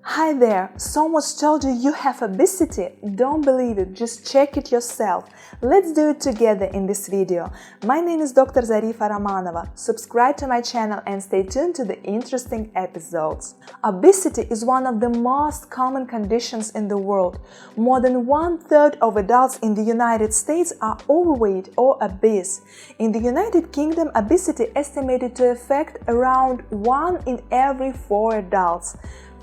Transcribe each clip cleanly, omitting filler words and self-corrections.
Hi there! Someone's told you you have obesity? Don't believe it, just check it yourself. Let's do it together in this video. My name is Dr. Zarifa Romanova. Subscribe to my channel and stay tuned to the interesting episodes. Obesity is one of the most common conditions in the world. More than 1/3 of adults in the United States are overweight or obese. In the United Kingdom, obesity estimated to affect around 1 in every 4 adults.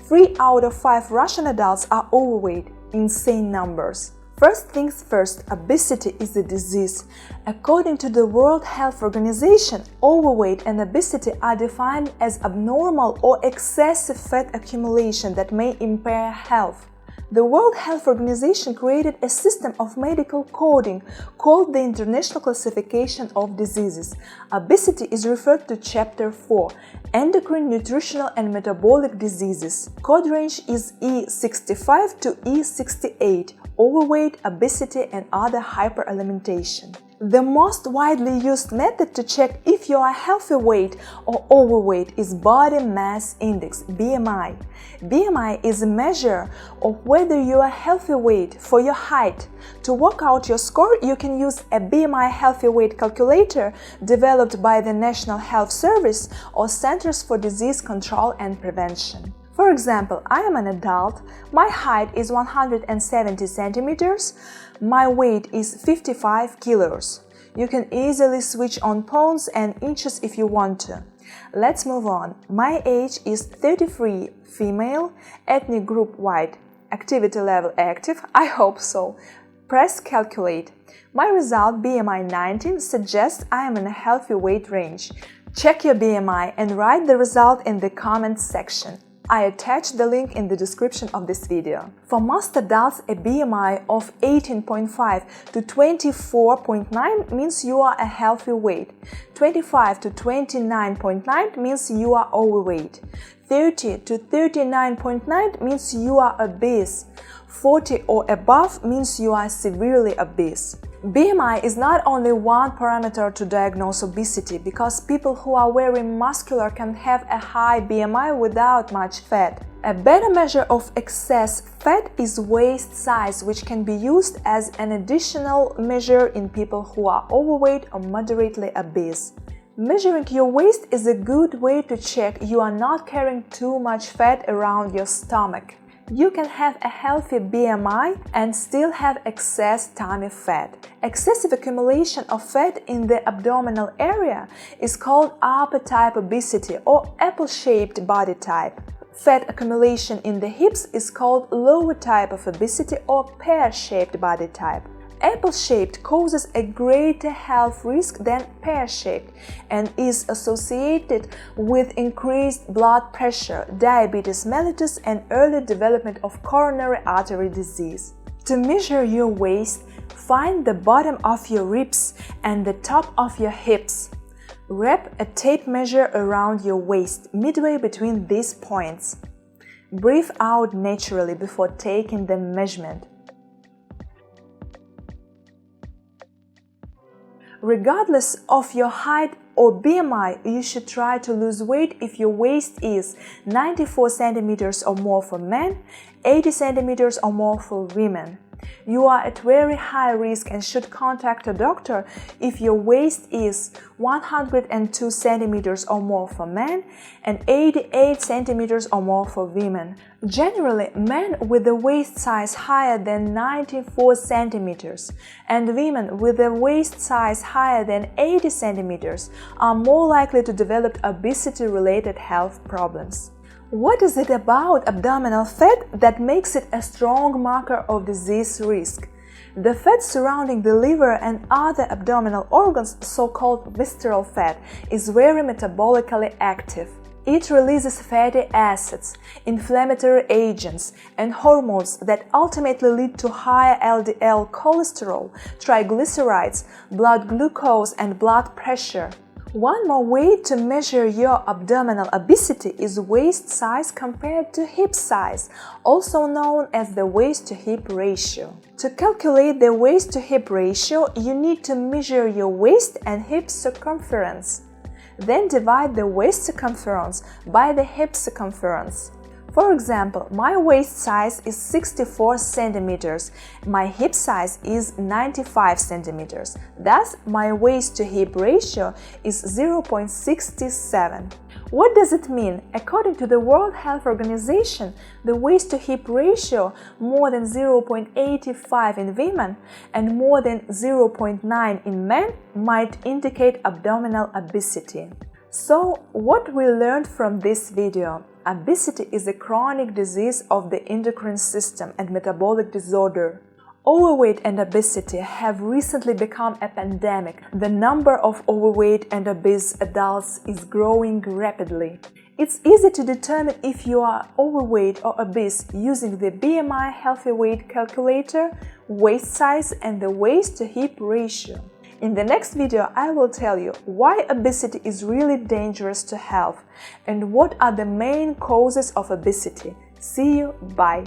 3 out of 5 Russian adults are overweight, insane numbers. First things first, obesity is a disease. According to the World Health Organization, overweight and obesity are defined as abnormal or excessive fat accumulation that may impair health. The World Health Organization created a system of medical coding called the International Classification of Diseases. Obesity is referred to Chapter 4, Endocrine, Nutritional and Metabolic Diseases. Code range is E65 to E68, overweight, obesity and other hyperalimentation. The most widely used method to check if you are healthy weight or overweight is body mass index, BMI. BMI is a measure of whether you are healthy weight for your height. To work out your score, you can use a BMI healthy weight calculator developed by the National Health Service or Centers for Disease Control and Prevention. For example, I am an adult, my height is 170 centimeters, my weight is 55 kilos. You can easily switch on pounds and inches if you want to. Let's move on. My age is 33, female, ethnic group white, activity level active, I hope so. Press calculate. My result, BMI 19, suggests I am in a healthy weight range. Check your BMI and write the result in the comments section. I attached the link in the description of this video. For most adults, a BMI of 18.5 to 24.9 means you are a healthy weight. 25 to 29.9 means you are overweight. 30 to 39.9 means you are obese. 40 or above means you are severely obese. BMI is not only one parameter to diagnose obesity, because people who are very muscular can have a high BMI without much fat. A better measure of excess fat is waist size, which can be used as an additional measure in people who are overweight or moderately obese. Measuring your waist is a good way to check you are not carrying too much fat around your stomach. You can have a healthy BMI and still have excess tummy fat. Excessive accumulation of fat in the abdominal area is called upper type obesity or apple-shaped body type. Fat accumulation in the hips is called lower type of obesity or pear-shaped body type. Apple-shaped causes a greater health risk than pear-shaped and is associated with increased blood pressure, diabetes mellitus, and early development of coronary artery disease. To measure your waist, find the bottom of your ribs and the top of your hips. Wrap a tape measure around your waist, midway between these points. Breathe out naturally before taking the measurement. Regardless of your height or BMI, you should try to lose weight if your waist is 94 centimeters or more for men, 80 centimeters or more for women. You are at very high risk and should contact a doctor if your waist is 102 centimeters or more for men and 88 centimeters or more for women. Generally, men with a waist size higher than 94 centimeters and women with a waist size higher than 80 centimeters are more likely to develop obesity-related health problems. What is it about abdominal fat that makes it a strong marker of disease risk? The fat surrounding the liver and other abdominal organs, so-called visceral fat, is very metabolically active. It releases fatty acids, inflammatory agents, and hormones that ultimately lead to higher LDL cholesterol, triglycerides, blood glucose, and blood pressure. One more way to measure your abdominal obesity is waist size compared to hip size, also known as the waist-to-hip ratio. To calculate the waist-to-hip ratio, you need to measure your waist and hip circumference. Then divide the waist circumference by the hip circumference. For example, my waist size is 64 centimeters, my hip size is 95 centimeters. Thus, my waist to hip ratio is 0.67. What does it mean? According to the World Health Organization, the waist to hip ratio more than 0.85 in women and more than 0.9 in men might indicate abdominal obesity. So, what we learned from this video? Obesity is a chronic disease of the endocrine system and metabolic disorder. Overweight and obesity have recently become a pandemic. The number of overweight and obese adults is growing rapidly. It's easy to determine if you are overweight or obese using the BMI healthy weight calculator, waist size, and the waist to hip ratio. In the next video, I will tell you why obesity is really dangerous to health and what are the main causes of obesity. See you, bye!